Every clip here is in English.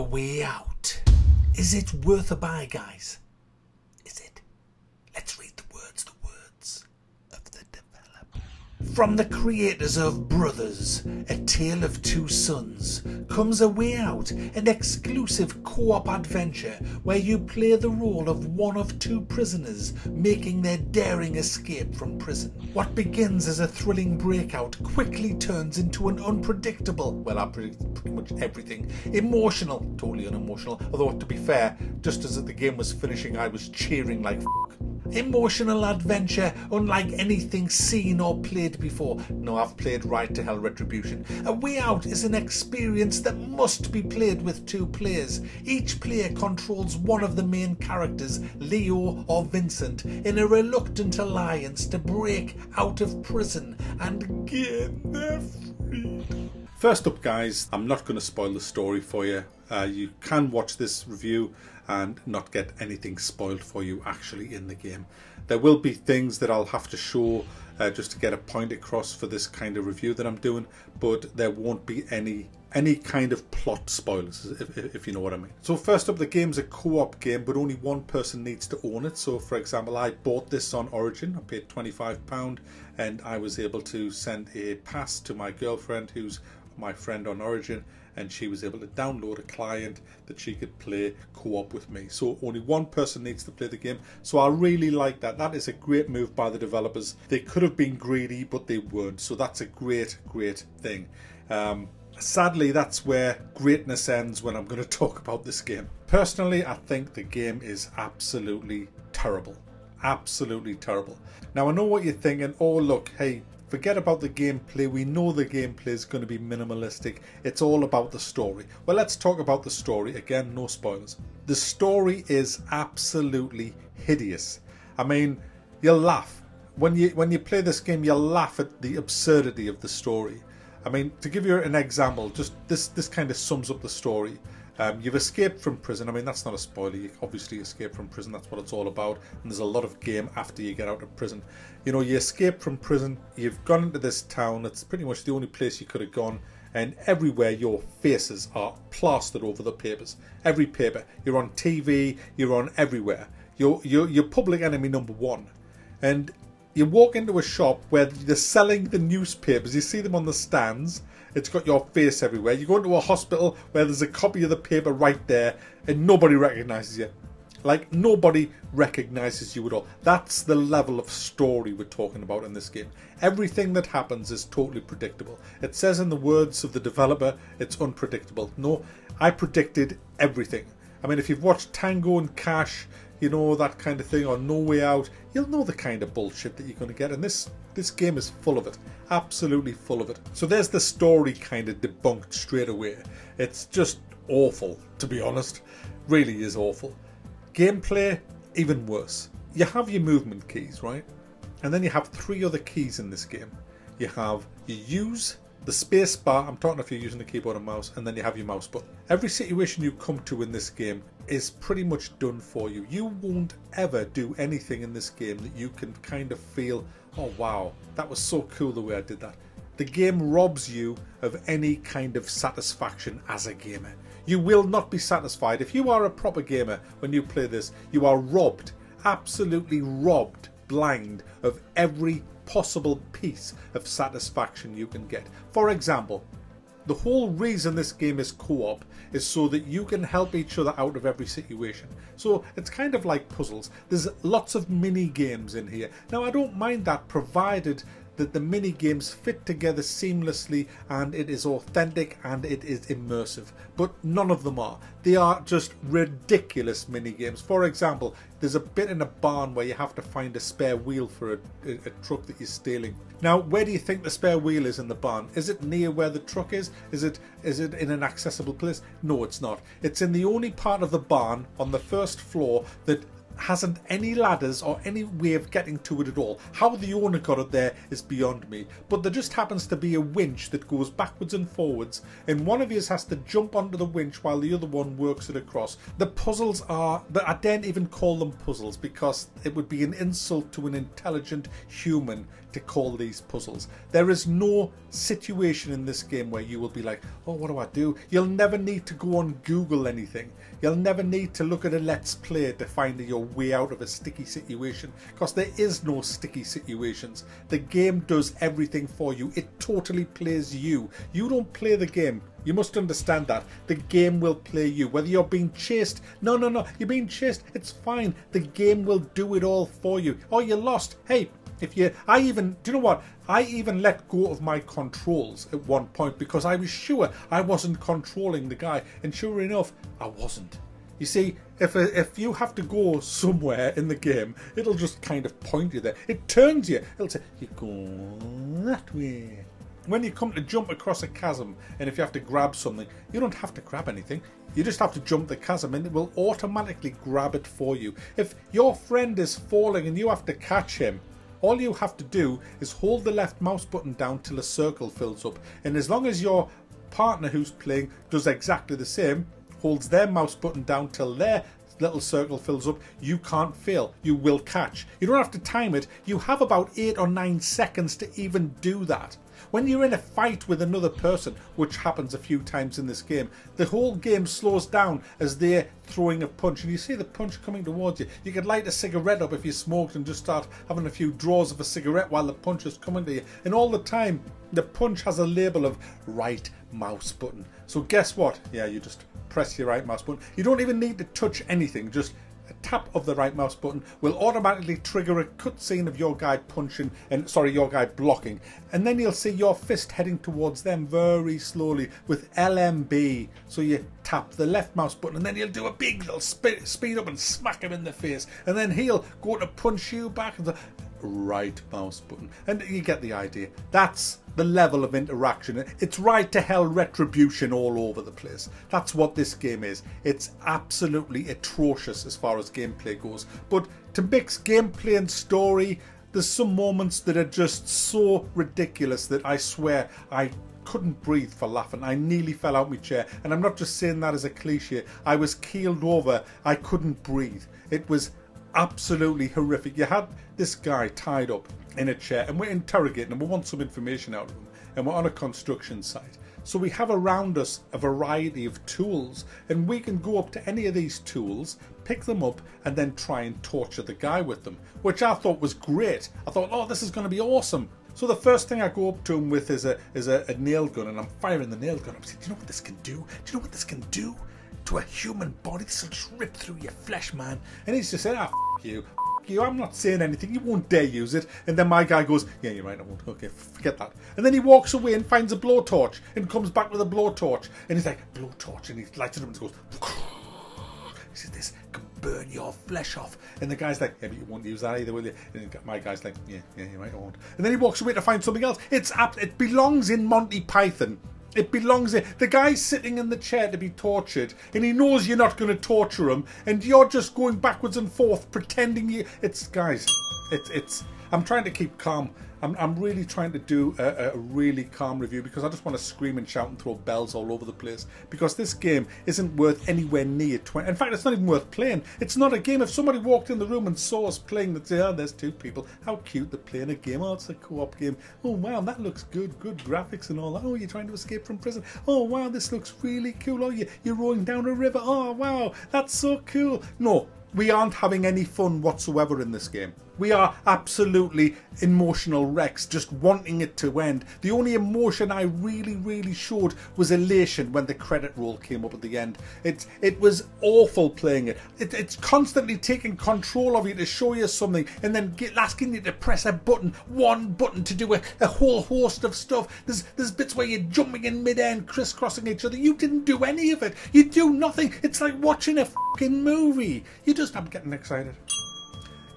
Way Out. Is it worth a buy, guys? Is it? Let's read the words of the developer. From the creators of Brothers, A Tale of Two Sons, comes A Way Out, an exclusive co-op adventure where you play the role of one of two prisoners making their daring escape from prison. What begins as a thrilling breakout quickly turns into an unpredictable, well, I predict pretty much everything, emotional, totally unemotional, although to be fair, just as the game was finishing I was cheering like f***. Emotional adventure unlike anything seen or played before. No, I've played Right to Hell Retribution. A Way Out is an experience that must be played with two players. Each player controls one of the main characters, Leo or Vincent, in a reluctant alliance to break out of prison and gain their freedom. First up, guys, I'm not going to spoil the story for you. You can watch this review and not get anything spoiled for you actually in the game. There will be things that I'll have to show just to get a point across for this kind of review that I'm doing, but there won't be any kind of plot spoilers, if you know what I mean. So first up, the game's a co-op game, but only one person needs to own it. So for example, I bought this on Origin. I paid £25 and I was able to send a pass to my girlfriend, who's my friend on Origin, and she was able to download a client that she could play co-op with me. So only one person needs to play the game. So I really like that. That is a great move by the developers. They could have been greedy, but they weren't. So that's a great thing. Sadly, that's where greatness ends when I'm going to talk about this game. Personally, I think the game is absolutely terrible. Absolutely terrible. Now, I know what you're thinking. Oh, look, hey, forget about the gameplay. We know the gameplay is going to be minimalistic. It's all about the story. Well, let's talk about the story. Again, no spoilers. The story is absolutely hideous. I mean, you'll laugh. When you play this game, you'll laugh at the absurdity of the story. I mean, to give you an example, just this kind of sums up the story. You've escaped from prison. I mean, that's not a spoiler. You obviously escape from prison. That's what it's all about. And there's a lot of game after you get out of prison. You know, you escape from prison. You've gone into this town. It's pretty much the only place you could have gone. And everywhere your faces are plastered over the papers. Every paper. You're on TV. You're on everywhere. You're public enemy number one. And you walk into a shop where they're selling the newspapers. You see them on the stands. It's got your face everywhere. You go into a hospital where there's a copy of the paper right there and nobody recognises you. Like, nobody recognises you at all. That's the level of story we're talking about in this game. Everything that happens is totally predictable. It says in the words of the developer, it's unpredictable. No, I predicted everything. I mean, if you've watched Tango and Cash, you know, that kind of thing, or No Way Out, you'll know the kind of bullshit that you're going to get. And this game is full of it. Absolutely full of it. So there's the story kind of debunked straight away. It's just awful, to be honest. Really is awful. Gameplay, even worse. You have your movement keys, right? And then you have three other keys in this game. You use the space bar, I'm talking if you're using the keyboard and mouse, and then you have your mouse button. Every situation you come to in this game is pretty much done for you. You won't ever do anything in this game that you can kind of feel, oh wow, that was so cool the way I did that. The game robs you of any kind of satisfaction as a gamer. You will not be satisfied. If you are a proper gamer when you play this, you are robbed, absolutely robbed blind of every possible piece of satisfaction you can get. For example, the whole reason this game is co-op is so that you can help each other out of every situation. So it's kind of like puzzles. There's lots of mini games in here. Now, I don't mind that, provided that the mini games fit together seamlessly and it is authentic and it is immersive, but none of them are. They are just ridiculous mini games. For example, there's a bit in a barn where you have to find a spare wheel for a truck that you're stealing. Now, where do you think the spare wheel is in the barn? Is it near where the truck is? Is it in an accessible place? No, it's not. It's in the only part of the barn on the first floor that hasn't any ladders or any way of getting to it at all. How the owner got it there is beyond me. But there just happens to be a winch that goes backwards and forwards, and one of you has to jump onto the winch while the other one works it across. The puzzles are, I daren't even call them puzzles, because it would be an insult to an intelligent human to call these puzzles. There is no situation in this game where you will be like, oh, what do I do? You'll never need to go on Google anything. You'll never need to look at a Let's Play to find your way out of a sticky situation, because there is no sticky situations. The game does everything for you. It totally plays you. You don't play the game. You must understand that. The game will play you. Whether you're being chased, no, you're being chased, it's fine. The game will do it all for you. Oh, you're lost. Hey, do you know what? I even let go of my controls at one point because I was sure I wasn't controlling the guy, and sure enough, I wasn't. You see, if you have to go somewhere in the game, it'll just kind of point you there. It turns you. It'll say, you go that way. When you come to jump across a chasm, and if you have to grab something, you don't have to grab anything. You just have to jump the chasm and it will automatically grab it for you. If your friend is falling and you have to catch him, all you have to do is hold the left mouse button down till a circle fills up. And as long as your partner who's playing does exactly the same, holds their mouse button down till their little circle fills up, you can't fail. You will catch. You don't have to time it. You have about 8 or 9 seconds to even do that. When you're in a fight with another person, which happens a few times in this game, the whole game slows down as they're throwing a punch, and you see the punch coming towards you. You could light a cigarette up if you smoked and just start having a few draws of a cigarette while the punch is coming to you. And all the time, the punch has a label of right mouse button. So guess what? Yeah, you just press your right mouse button. You don't even need to touch anything, just a tap of the right mouse button will automatically trigger a cutscene of your guy punching, your guy blocking, and then you'll see your fist heading towards them very slowly with LMB. So you tap the left mouse button and then you'll do a big little speed up and smack him in the face, and then he'll go to punch you back with the right mouse button, and you get the idea. That's the level of interaction. It's right to hell retribution all over the place. That's what this game is. It's absolutely atrocious as far as gameplay goes, but to mix gameplay and story, there's some moments that are just so ridiculous that I swear I couldn't breathe for laughing. I nearly fell out my chair, and I'm not just saying that as a cliche. I was keeled over. I couldn't breathe. It was absolutely horrific. You had this guy tied up in a chair and we're interrogating him. We want some information out of him, and we're on a construction site. So we have around us a variety of tools, and we can go up to any of these tools, pick them up, and then try and torture the guy with them, which I thought was great. I thought, oh, this is going to be awesome. So the first thing I go up to him with is a nail gun, and I'm firing the nail gun. I'm saying, do you know what this can do? Do you know what this can do to a human body? This will just rip through your flesh, man. And he's just saying, ah, f you. You, I'm not saying anything, you won't dare use it. And then my guy goes, yeah, you're right, I won't. Okay, forget that. And then he walks away and finds a blowtorch and comes back with a blowtorch, and he's like, blowtorch, and he lights it up and goes, he says, this can burn your flesh off. And the guy's like, yeah, but you won't use that either, will you? And my guy's like, yeah, you're right, I won't. And then he walks away to find something else. It belongs in Monty Python. It belongs in. The guy's sitting in the chair to be tortured, and he knows you're not going to torture him, and you're just going backwards and forth pretending you. Guys, I'm trying to keep calm. I'm really trying to do a really calm review, because I just want to scream and shout and throw bells all over the place, because this game isn't worth anywhere near 20. In fact, it's not even worth playing. It's not a game. If somebody walked in the room and saw us playing, they'd say, oh, there's two people. How cute, they're playing a game. Oh, it's a co-op game. Oh, wow, that looks good. Good graphics and all that. Oh, you're trying to escape from prison. Oh, wow, this looks really cool. Oh, you're rowing down a river. Oh, wow, that's so cool. No, we aren't having any fun whatsoever in this game. We are absolutely emotional wrecks, just wanting it to end. The only emotion I really showed was elation when the credit roll came up at the end. It was awful playing it. It's constantly taking control of you to show you something, and then asking you to press a button, one button, to do a whole host of stuff. There's bits where you're jumping in mid-air and crisscrossing each other. You didn't do any of it. You do nothing. It's like watching a fucking movie. I'm getting excited.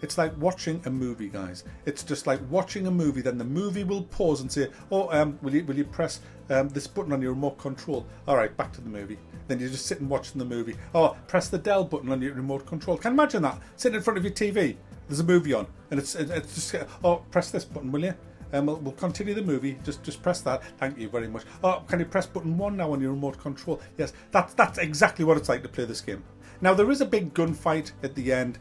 It's like watching a movie, guys. It's just like watching a movie. Then the movie will pause and say, "Oh, will you press this button on your remote control?" All right, back to the movie. Then you just sit and watching the movie. Oh, press the Dell button on your remote control. Can you imagine that? Sitting in front of your TV, there's a movie on, and it's just, oh, press this button, will you? We'll continue the movie. Just press that. Thank you very much. Oh, can you press button 1 now on your remote control? Yes, that's exactly what it's like to play this game. Now, there is a big gunfight at the end,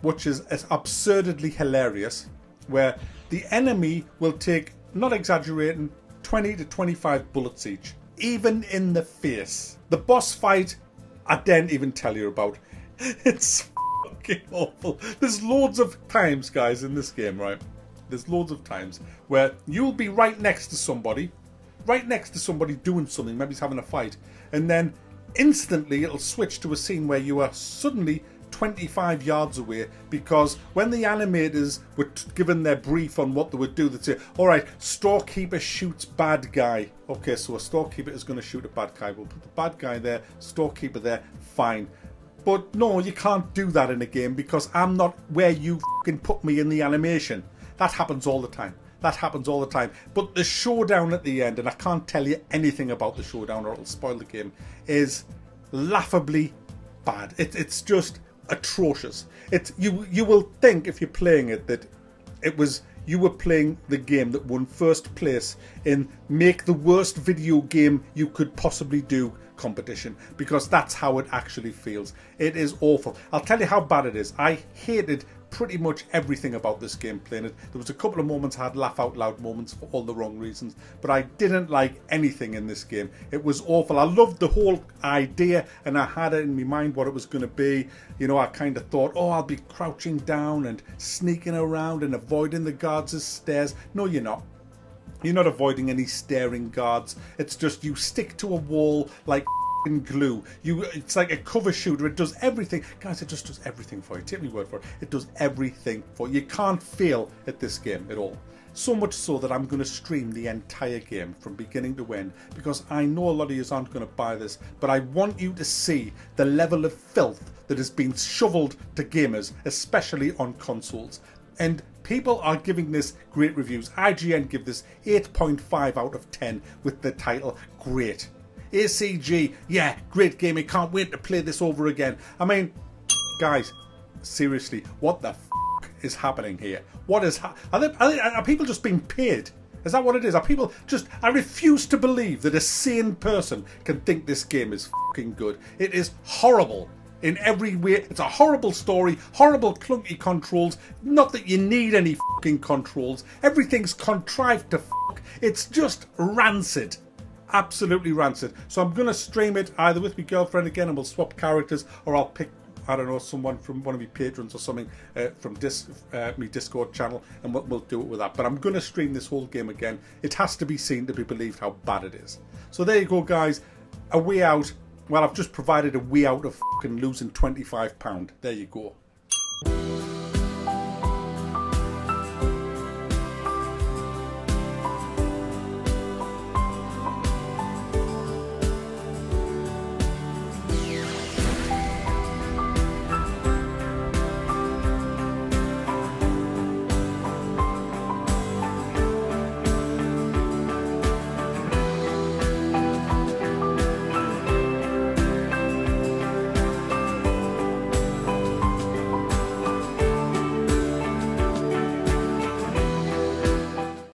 which is absurdly hilarious, where the enemy will take, not exaggerating, 20 to 25 bullets each, even in the face. The boss fight, I daren't even tell you about. It's fucking awful. There's loads of times, guys, in this game, right? There's loads of times where you'll be right next to somebody doing something, maybe he's having a fight, and then instantly it'll switch to a scene where you are suddenly 25 yards away, because when the animators were given their brief on what they would do, they'd say, all right, storekeeper shoots bad guy. Okay, so a storekeeper is going to shoot a bad guy. We'll put the bad guy there, storekeeper there, fine. But no, you can't do that in a game, because I'm not where you fucking put me in the animation. That happens all the time. That happens all the time. But the showdown at the end, and I can't tell you anything about the showdown or it'll spoil the game, is laughably bad. It's just atrocious. You will think, if you're playing it, that you were playing the game that won first place in make the worst video game you could possibly do competition, because that's how it actually feels. It is awful. I'll tell you how bad it is. I hated pretty much everything about this game playing it. There was a couple of moments I had laugh out loud moments for all the wrong reasons, but I didn't like anything in this game. It was awful. I loved the whole idea, and I had it in my mind what it was going to be. You know, I kind of thought, oh, I'll be crouching down and sneaking around and avoiding the guards' stares. No, you're not. You're not avoiding any staring guards. It's just you stick to a wall like glue. It's like a cover shooter. It does everything. Guys, it just does everything for you. Take my word for it. It does everything for you. You can't fail at this game at all. So much so that I'm going to stream the entire game from beginning to end, because I know a lot of you aren't going to buy this, but I want you to see the level of filth that has been shoveled to gamers, especially on consoles. And people are giving this great reviews. IGN give this 8.5 out of 10 with the title Great. ACG, yeah, great game. I can't wait to play this over again. I mean, guys, seriously, what the f is happening here? What is are people just being paid? Is that what it is? Are people just... I refuse to believe that a sane person can think this game is fucking good. It is horrible in every way. It's a horrible story, horrible clunky controls. Not that you need any fucking controls. Everything's contrived to fuck. It's just rancid. Absolutely rancid. So I'm going to stream it either with my girlfriend again, and we'll swap characters, or I'll pick, I don't know, someone from one of my patrons or something from my Discord channel, and we'll do it with that. But I'm going to stream this whole game again. It has to be seen to be believed how bad it is. So there you go, guys. A way out. Well, I've just provided a way out of fucking losing £25. There you go.